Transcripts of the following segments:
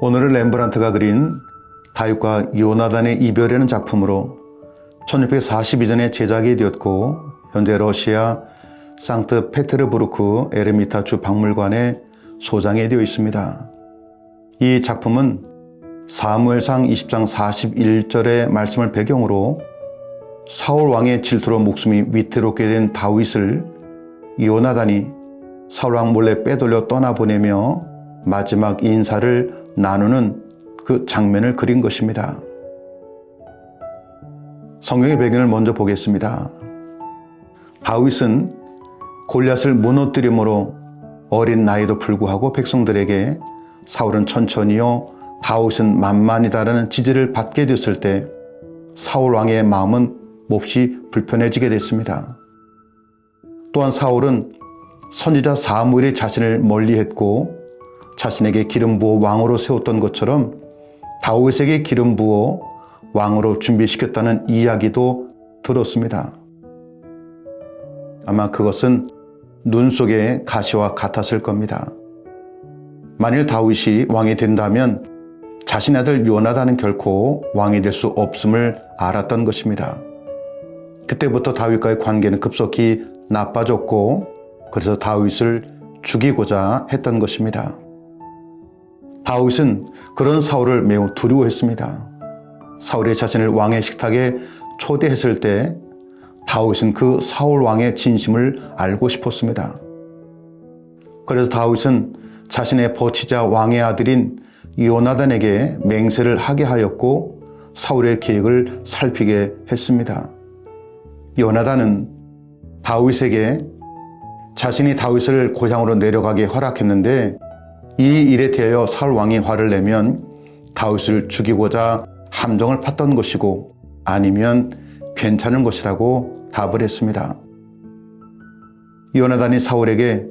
오늘은 렘브란트가 그린 다윗과 요나단의 이별이라는 작품으로 1642년에 제작이 되었고 현재 러시아 상트페테르부르크 에르미타주 박물관에 소장이 되어 있습니다. 이 작품은 사무엘상 20장 41절의 말씀을 배경으로 사울 왕의 질투로 목숨이 위태롭게 된 다윗을 요나단이 사울 왕 몰래 빼돌려 떠나보내며 마지막 인사를 나누는 그 장면을 그린 것입니다. 성경의 배경을 먼저 보겠습니다. 다윗은 골리앗을 무너뜨림으로 어린 나이도 불구하고 백성들에게 사울은 천천히요, 다윗은 만만이다라는 지지를 받게 됐을 때 사울 왕의 마음은 몹시 불편해지게 됐습니다. 또한 사울은 선지자 사무엘이 자신을 멀리했고 자신에게 기름 부어 왕으로 세웠던 것처럼 다윗에게 기름 부어 왕으로 준비시켰다는 이야기도 들었습니다. 아마 그것은 눈 속의 가시와 같았을 겁니다. 만일 다윗이 왕이 된다면 자신의 아들 요나단은 결코 왕이 될 수 없음을 알았던 것입니다. 그때부터 다윗과의 관계는 급속히 나빠졌고 그래서 다윗을 죽이고자 했던 것입니다. 다윗은 그런 사울을 매우 두려워했습니다. 사울이 자신을 왕의 식탁에 초대했을 때 다윗은 그 사울 왕의 진심을 알고 싶었습니다. 그래서 다윗은 자신의 버치자 왕의 아들인 요나단에게 맹세를 하게 하였고 사울의 계획을 살피게 했습니다. 요나단은 다윗에게 자신이 다윗을 고향으로 내려가게 허락했는데 이 일에 대하여 사울 왕이 화를 내면 다윗을 죽이고자 함정을 팠던 것이고 아니면 괜찮은 것이라고 답을 했습니다. 요나단이 사울에게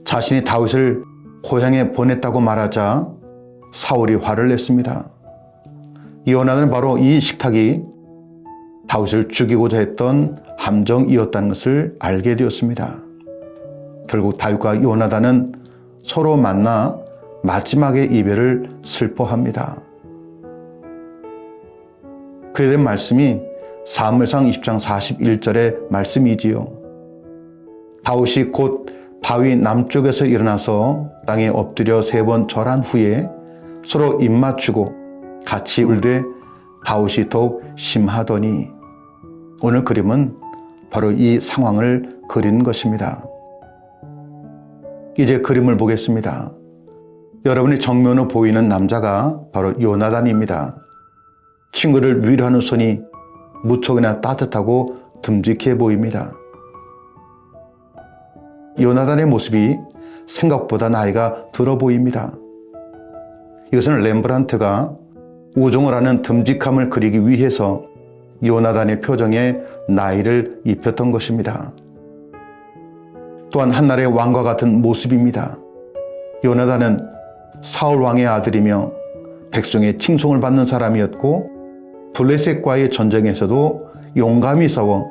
자신이 다윗을 고향에 보냈다고 말하자 사울이 화를 냈습니다. 요나단은 바로 이 식탁이 다윗을 죽이고자 했던 함정이었다는 것을 알게 되었습니다. 결국 다윗과 요나단은 서로 만나 마지막의 이별을 슬퍼합니다. 그에 대한 말씀이 사무엘상 20장 41절의 말씀이지요. 다윗이 곧 바위 남쪽에서 일어나서 땅에 엎드려 3번 절한 후에 서로 입맞추고 같이 울되 다윗이 더욱 심하더니 오늘 그림은 바로 이 상황을 그린 것입니다. 이제 그림을 보겠습니다. 여러분이 정면으로 보이는 남자가 바로 요나단입니다. 친구를 위로하는 손이 무척이나 따뜻하고 듬직해 보입니다. 요나단의 모습이 생각보다 나이가 들어 보입니다. 이것은 렘브란트가 우종을 하는 듬직함을 그리기 위해서 요나단의 표정에 나이를 입혔던 것입니다. 또한 한날의 왕과 같은 모습입니다. 요나단은 사울 왕의 아들이며 백성의 칭송을 받는 사람이었고 블레셋과의 전쟁에서도 용감히 싸워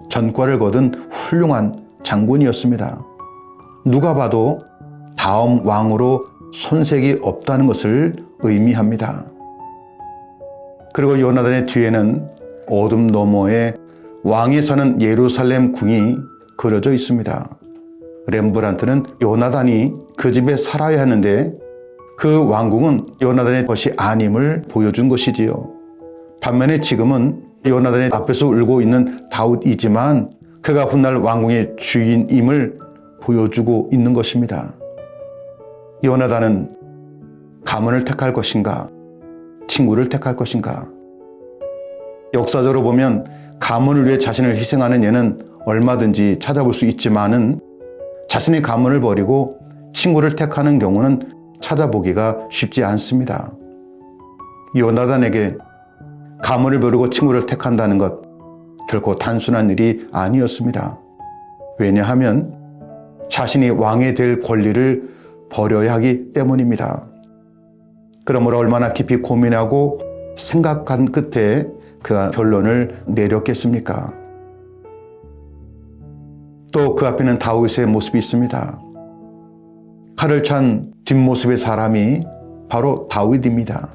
전과를 거둔 훌륭한 장군이었습니다. 누가 봐도 다음 왕으로 손색이 없다는 것을 의미합니다. 그리고 요나단의 뒤에는 어둠 너머에 왕이 사는 예루살렘 궁이 그려져 있습니다. 렘브란트는 요나단이 그 집에 살아야 하는데 그 왕궁은 요나단의 것이 아님을 보여준 것이지요. 반면에 지금은 요나단의 앞에서 울고 있는 다윗이지만 그가 훗날 왕궁의 주인임을 보여주고 있는 것입니다. 요나단은 가문을 택할 것인가? 친구를 택할 것인가? 역사적으로 보면 가문을 위해 자신을 희생하는 예는 얼마든지 찾아볼 수 있지만은 자신의 가문을 버리고 친구를 택하는 경우는 찾아보기가 쉽지 않습니다. 요나단에게 가문을 버리고 친구를 택한다는 것 결코 단순한 일이 아니었습니다. 왜냐하면 자신이 왕이 될 권리를 버려야 하기 때문입니다. 그러므로 얼마나 깊이 고민하고 생각한 끝에 그가 결론을 내렸겠습니까? 또 그 앞에는 다윗의 모습이 있습니다. 칼을 찬 뒷모습의 사람이 바로 다윗입니다.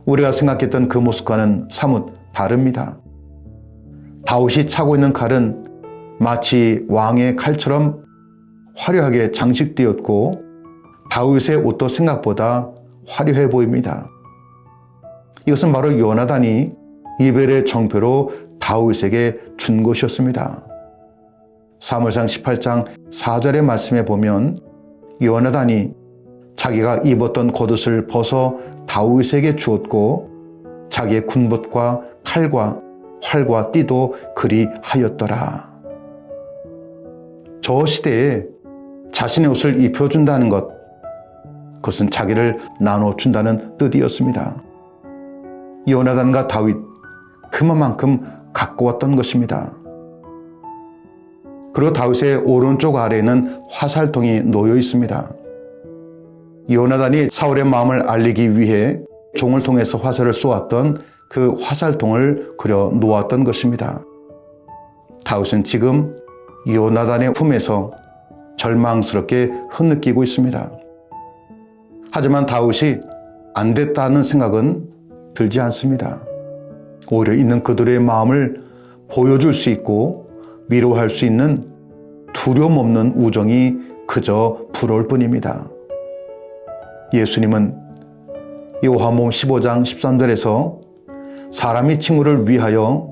우리가 생각했던 그 모습과는 사뭇 다릅니다. 다윗이 차고 있는 칼은 마치 왕의 칼처럼 화려하게 장식되었고 다윗의 옷도 생각보다 화려해 보입니다. 이것은 바로 요나단이 이벨의 정표로 다윗에게 준 것이었습니다. 사무엘상 18장 4절의 말씀에 보면 요나단이 자기가 입었던 겉옷을 벗어 다윗에게 주었고 자기의 군봇과 칼과 활과 띠도 그리하였더라. 저 시대에 자신의 옷을 입혀준다는 것, 그것은 자기를 나눠준다는 뜻이었습니다. 요나단과 다윗, 그만큼 가까웠던 것입니다. 그리고 다윗의 오른쪽 아래에는 화살통이 놓여 있습니다. 요나단이 사울의 마음을 알리기 위해 종을 통해서 화살을 쏘았던 그 화살통을 그려 놓았던 것입니다. 다윗은 지금 요나단의 품에서 절망스럽게 흐느끼고 있습니다. 하지만 다윗이 안 됐다는 생각은 들지 않습니다. 오히려 있는 그들의 마음을 보여줄 수 있고 위로할 수 있는 두려움 없는 우정이 그저 부러울 뿐입니다. 예수님은 요한복음 15장 13절에서 사람이 친구를 위하여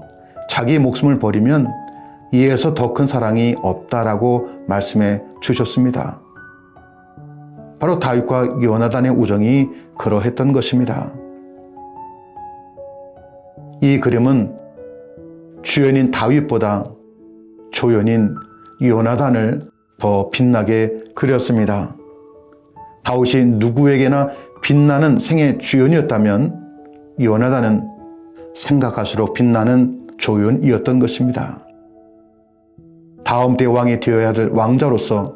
자기 목숨을 버리면 이에서 더 큰 사랑이 없다라고 말씀해 주셨습니다. 바로 다윗과 요나단의 우정이 그러했던 것입니다. 이 그림은 주연인 다윗보다 조연인 요나단을 더 빛나게 그렸습니다. 다윗이 누구에게나 빛나는 생의 주연이었다면 요나단은 생각할수록 빛나는 조연이었던 것입니다. 다음 대왕이 되어야 할 왕자로서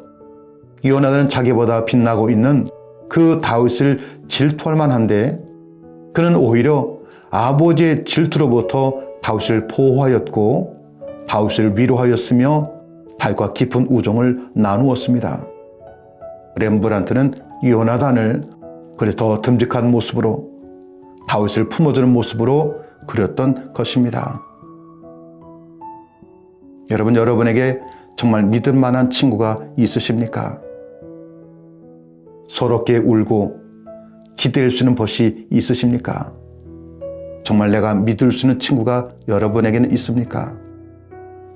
요나단은 자기보다 빛나고 있는 그 다윗을 질투할 만한데 그는 오히려 아버지의 질투로부터 다윗을 보호하였고 다윗을 위로하였으며 다윗과 깊은 우정을 나누었습니다. 렘브란트는 요나단을 그래서 더 듬직한 모습으로 다윗을 품어주는 모습으로 그렸던 것입니다. 여러분에게 정말 믿을 만한 친구가 있으십니까? 서럽게 울고 기댈 수 있는 벗이 있으십니까? 정말 내가 믿을 수 있는 친구가 여러분에게는 있습니까?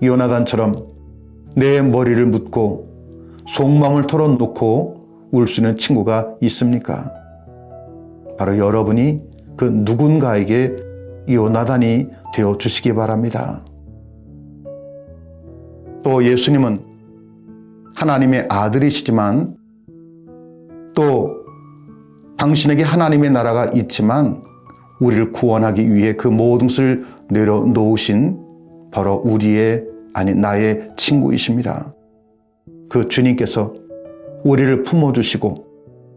요나단처럼 내 머리를 묻고 속마음을 털어놓고 울 수 있는 친구가 있습니까? 바로 여러분이 그 누군가에게 요나단이 되어주시기 바랍니다. 또 예수님은 하나님의 아들이시지만 또 당신에게 하나님의 나라가 있지만 우리를 구원하기 위해 그 모든 것을 내려놓으신 바로 나의 친구이십니다. 그 주님께서 우리를 품어주시고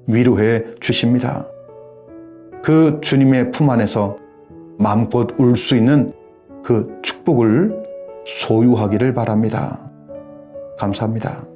위로해 주십니다. 그 주님의 품 안에서 마음껏 울 수 있는 그 축복을 소유하기를 바랍니다. 감사합니다.